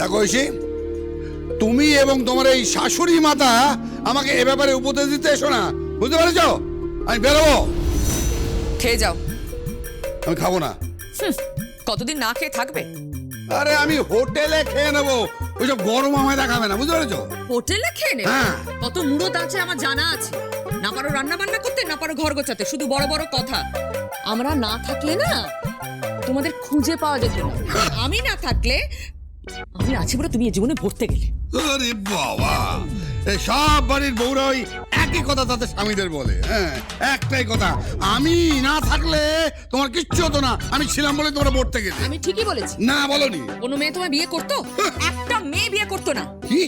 দেখো ঐশী, তুমি এবং তোমার এই শাশুড়ি মাতা আমাকে এ ব্যাপারে উপদেশ দিতে এসো না, বুঝতে পেরেছো? আমি বেরোবো। খেয়ে যাও। আমি খাবো না। কতদিন না খেয়ে থাকবে? আরে আমি হোটেলে খেয়ে নেবো, ওইসব গরম আমায় দেখাবে না, বুঝতে পেরেছো? হোটেলে খেয়ে নেবে? হ্যাঁ। কত মুরত আছে আমার জানা আছে। না পারো রান্না বান্না করতে, না পারো ঘর গোছাতে, শুধু বড় বড় কথা। আমরা না থাকলে না তোমাদের খুঁজে পাওয়া যেত না। আমি না থাকলে আমি আছি বলে তুমি এই জীবনে ভরতে গেলে। আরে বাবা, এই সব বাড়ির বউরা ওই একই কথা তাদের স্বামীদের বলে। হ্যাঁ, একটাই কথা, আমি না থাকলে তোমার কিচ্ছু হতো না, আমি ছিলাম বলে তোমরা পড়তে গেলে। আমি ঠিকই বলেছি। না বলনি? কোনো মেয়ে তোমায় বিয়ে করতো? একটা মেয়ে বিয়ে করতো না। কি?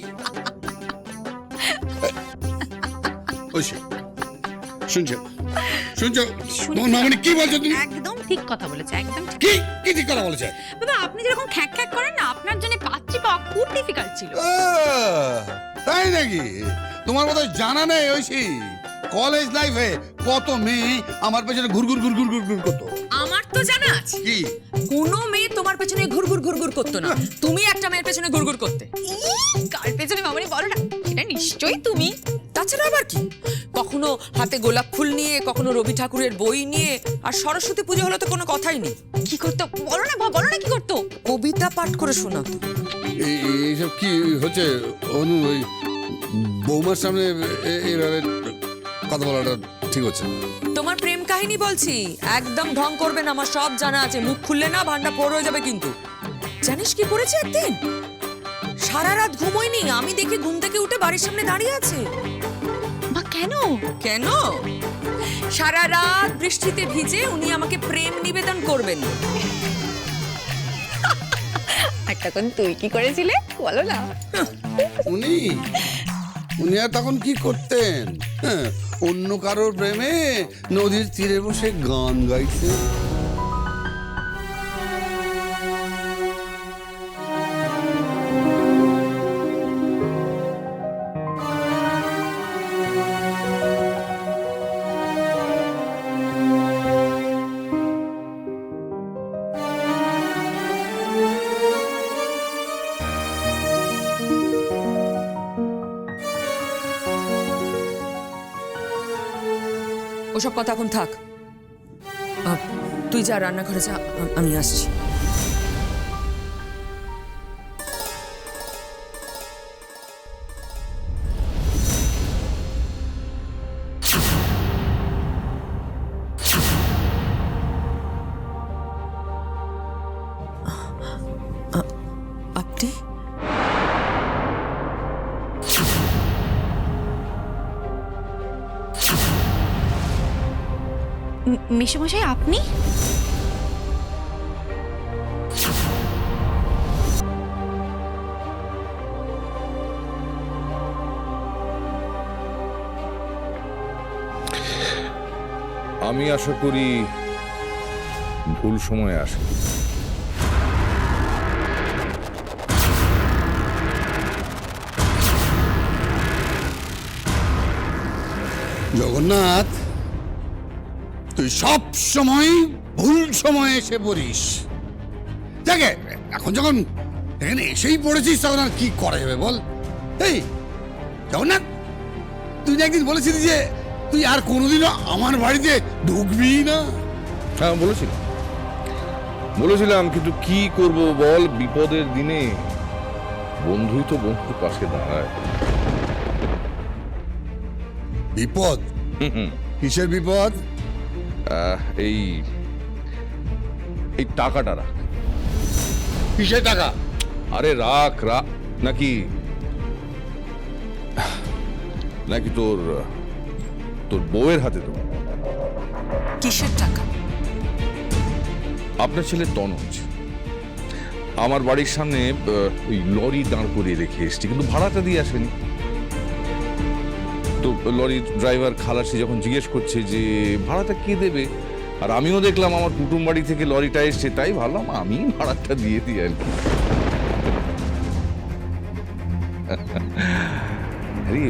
ঐশী, শুনছো শুনছো তোমার মামনি কি বলছো তুমি? একদম ঠিক কথা বলেছে, একদম ঠিক। কি কি ঠিক কথা বলেছে? বাবা আপনি যেরকম খ্যাক খ্যাক করেন না, আপনার জন্য পাত্রী পাওয়া খুব ডিফিকাল্ট ছিল। তাই নাকি? তোমার বোধহয় জানা নেই ঐশী, কলেজ লাইফে কত মেয়ে আমার পেছনে ঘুরঘুর ঘুরঘুর ঘুরঘুর করতো। আমার তো জানা আছে। কি? কোনো মেয়ে তোমার পেছনে ঘুরঘুর ঘুরঘুর করতো না, তুমি একটা মেয়ের পেছনে ঘুরঘুর করতে। কার পেছনে মামনি বলো না, সেটা নিশ্চয়ই তুমি। তাছাড়া আবার কি, কখনো হাতে গোলাপ ফুল নিয়ে, কখনো রবি ঠাকুরের বই নিয়ে, আর সরস্বতী পুজো হলে তো কোনো কথাই নেই। কি করতো বলো না, বলো না কি করতো? কবিতা পাঠ করে শোনাতো। এইসব কি হচ্ছে অনু? ওই বৌমার সামনে এইভাবে কথা বলাটা ঠিক হচ্ছে না। তোমার প্রেম কাহিনী বলছি, একদম ঢং করবে না, আমার সব জানা আছে। মুখ খুললে না ভান্ডা পোড় হয়ে যাবে কিন্তু। জানিস কি করেছে একদিন? সারা রাত ঘুমোয়নি, আমি দেখি ঘুম থেকে উঠে বাড়ির সামনে দাঁড়িয়ে আছে। মা কেন? কেন? সারা রাত বৃষ্টিতে ভিজে উনি আমাকে প্রেম নিবেদন করবেন। আর তখন তুই কি করেছিলে বলো না? উনি উনি আর তখন কি করতেন? হ্যাঁ, অন্য কারোর প্রেমে নদীর তীরে বসে গান গাইতেন। ওসব কথা এখন থাক। তুই যা রান্নাঘরে যা, আমি আসছি। আপনি? মেশামশাই আপনি? আমি আশা করি ভুল সময়ে আসে। জগন্নাথ, তুই সব সময় ভুল সময়ে এসে পড়িস। দেখে এখন যখন এখানে এসেই পড়েছিস, তখন আর কি করা যাবে বল? এই জগন্নাথ, তুই না একদিন বলেছিলি যে তুই আর কোনোদিনও আমার বাড়িতে ঢুকবি না? হ্যাঁ বলেছিলাম, কিন্তু কি করব বল, বিপদের দিনে বন্ধুই তো বন্ধুর পাশে দাঁড়ায়। বিপদ? কিসের বিপদ? এই এই টাকাটা রাখ। কিসের টাকা? আরে রাখ রাখ। নাকি নাকি তোর তোর বউয়ের হাতে তো? কিসের টাকা? আপনার ছেলে তনজ আমার বাড়ির সামনে ওই লরি দাঁড় করিয়ে রেখে এসেছি, কিন্তু ভাড়াটা দিয়ে আসেনি। তো লরি ড্রাইভার খালাসি যখন জিজ্ঞেস করছে যে ভাড়াটা কে দেবে, আর আমিও দেখলাম আমার কুটুম বাড়ি থেকে লরিটা এসছে, তাই ভাবলাম আমি ভাড়াটা দিয়ে দিই আর কি। আরে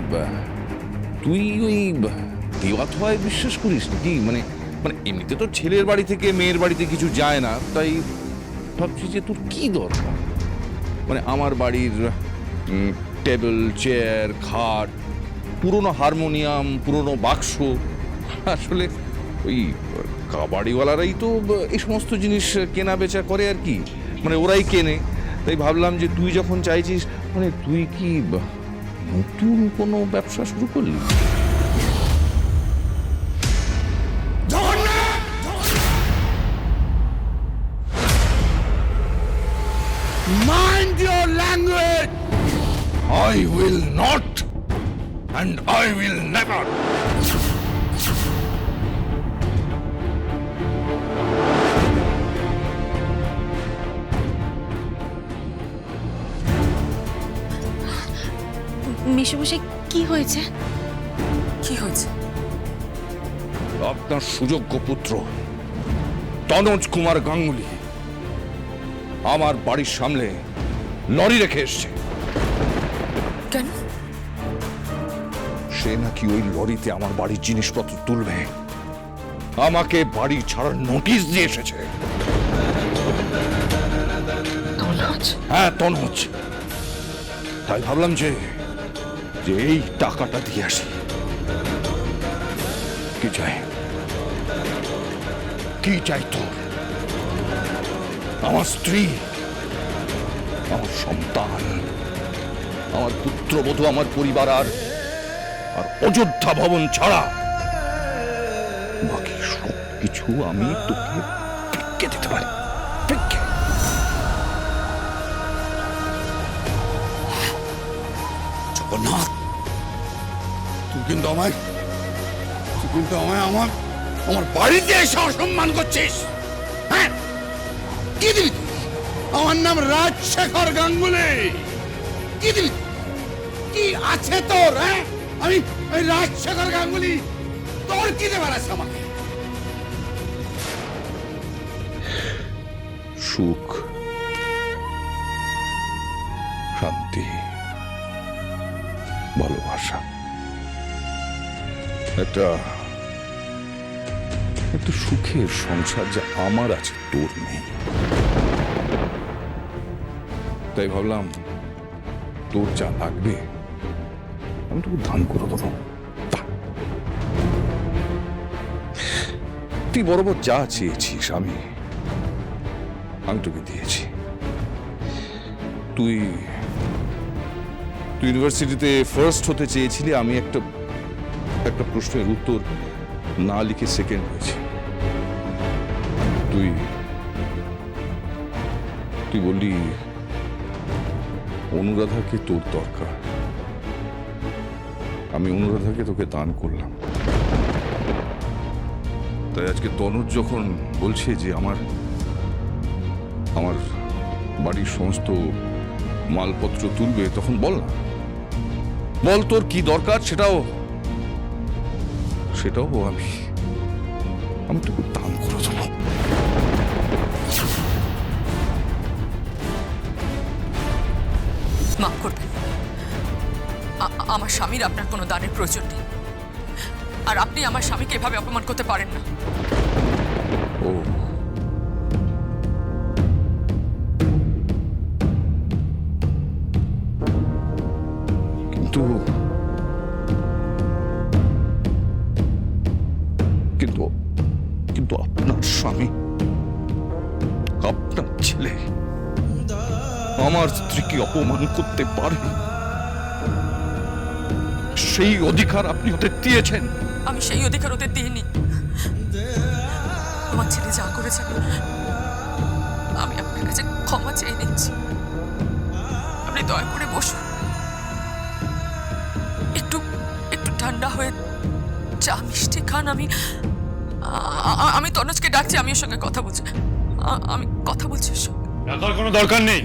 তুই ওই দেওয়া থোয়ায় বিশ্বাস করিস নাকি? মানে মানে এমনিতে তো ছেলের বাড়ি থেকে মেয়ের বাড়িতে কিছু যায় না, তাই ভাবছি যে তোর কি দরকার। মানে আমার বাড়ির টেবিল, চেয়ার, খাট, পুরনো হারমোনিয়াম, পুরনো বাক্স, আসলে ওই কাবাড়িওয়ালারাই তো এই সমস্ত জিনিস কেনা বেচা করে আর কি, মানে ওরাই কেনে। তাই ভাবলাম যে তুই যখন চাইছিস, মানে তুই কি নতুন কোনো ব্যবসা শুরু করলি? Mind your language! I will not and I will never. মেশোমশাই কি হয়েছে? কি হয়েছে? আপনার সুযোগ্য পুত্র তনোজ কুমার গাঙ্গুলি আমার বাড়ির সামনে লরি রেখে এসছে। কেন? সে নাকি ওই লরিতে আমার বাড়ির জিনিসপত্র তুলবে, আমাকে বাড়ি ছাড়ার নোটিশ দিয়ে এসেছে। হ্যাঁ, তনোজ। তাই ভাবলাম যে এই টাকাটা দিয়ে আসি। কি চাই? কি চাই তোর? আমার স্ত্রী, আমার সন্তান, আমার পুত্রবধূ, আমার পরিবার, আর অযোধ্যা ভবন ছাড়া বাকি সব কিছু আমি তোকে ভিক্ষে দিতে পারি। ভিক্ষে। জগন্নাথ, তুই কিন্তু আমায় আমার বাড়িতে এসে অসম্মান করছিস। হ্যাঁ, কি দিবি তুই? আমার নাম রাজশেখর গাঙ্গুলি। কি দিবি? কি আছে তোর? হ্যাঁ, আমি রাজশেখর গাঙ্গুলি, তোর কি দেবার আছে আমাকে? সুখ, শান্তি, ভালোবাসা, একটা সুখের সংসার যা আমার আছে, তোর নেই। তাই ভাবলাম তোর যা লাগবে আমি তোকে দান করে দেবো। তুই বরাবর যা চেয়েছিস আমি তোকে দিয়েছি। তুই ইউনিভার্সিটিতে ফার্স্ট হতে চেয়েছিলি, আমি একটা প্রশ্নের উত্তর না লিখে সেকেন্ড হয়েছি। তুই বললি অনুরাধাকে তোর দরকার, আমি অনুরাধাকে তোকে দান করলাম। তাই আজকে তনুজ যখন বলছে যে আমার বাড়ির সমস্ত মালপত্র তুলবে, তখন বল না, বল তোর কি দরকার, সেটাও আমি তোকে দান করে দেবো। মাফ করবেন, আমার স্বামীর আপনার কোনো দানের প্রয়োজন নেই, আর আপনি আমার স্বামীকে এভাবে অপমান করতে পারেন না। ও, কিন্তু আপনার স্বামী, আপনার ছেলে আমার স্ত্রীকে অপমান করতে পারে, সেই অধিকার আপনি ওদের দিয়েছেন? আমি সেই অধিকার ওদের দিইনি। আমার ছেলে যা করেছে আমি আপনার কাছে ক্ষমা চেয়ে নিচ্ছি। আপনি দয়া করে বসুন, একটু ঠান্ডা হয়ে চা মিষ্টি খান। আমি তনুজকে ডাকছি, আমি ওর সঙ্গে কথা বলছি। আমি কথা বলছি ওর সঙ্গে। ডাকার কোনো দরকার নেই।